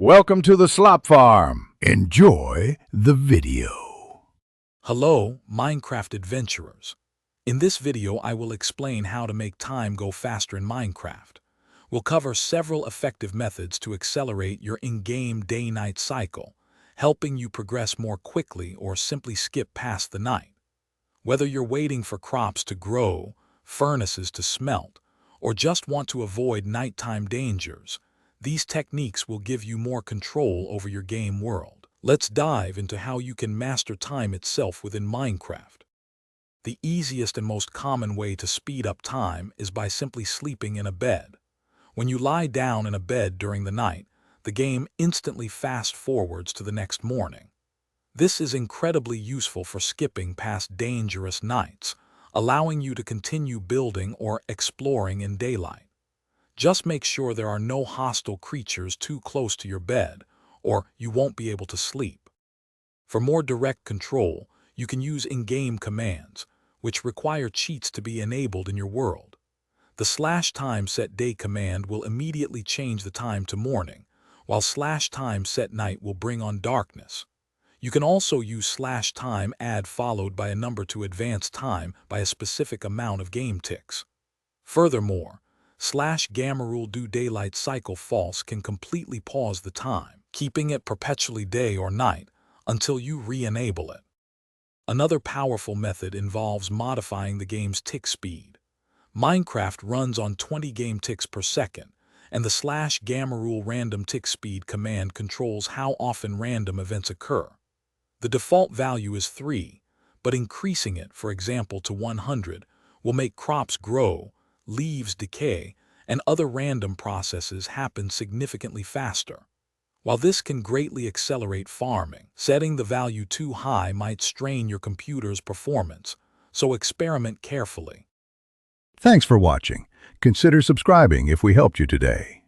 Welcome to the Slop Farm. Enjoy the video. Hello, Minecraft adventurers. In this video, I will explain how to make time go faster in Minecraft. We'll cover several effective methods to accelerate your in-game day-night cycle, helping you progress more quickly or simply skip past the night. Whether you're waiting for crops to grow, furnaces to smelt, or just want to avoid nighttime dangers, these techniques will give you more control over your game world. Let's dive into how you can master time itself within Minecraft. The easiest and most common way to speed up time is by simply sleeping in a bed. When you lie down in a bed during the night, the game instantly fast-forwards to the next morning. This is incredibly useful for skipping past dangerous nights, allowing you to continue building or exploring in daylight. Just make sure there are no hostile creatures too close to your bed, or you won't be able to sleep. For more direct control, you can use in-game commands, which require cheats to be enabled in your world. The /time set day command will immediately change the time to morning, while /time set night will bring on darkness. You can also use /time add followed by a number to advance time by a specific amount of game ticks. Furthermore, /gamma rule do daylight cycle false can completely pause the time, keeping it perpetually day or night until you re-enable it. Another powerful method involves modifying the game's tick speed. Minecraft runs on 20 game ticks per second, and the /gamma rule random tick speed command controls how often random events occur. The default value is 3, but increasing it, for example, to 100, will make crops grow, leaves decay, and other random processes happen significantly faster. While this can greatly accelerate farming, setting the value too high might strain your computer's performance, so experiment carefully. Thanks for watching. Consider subscribing if we helped you today.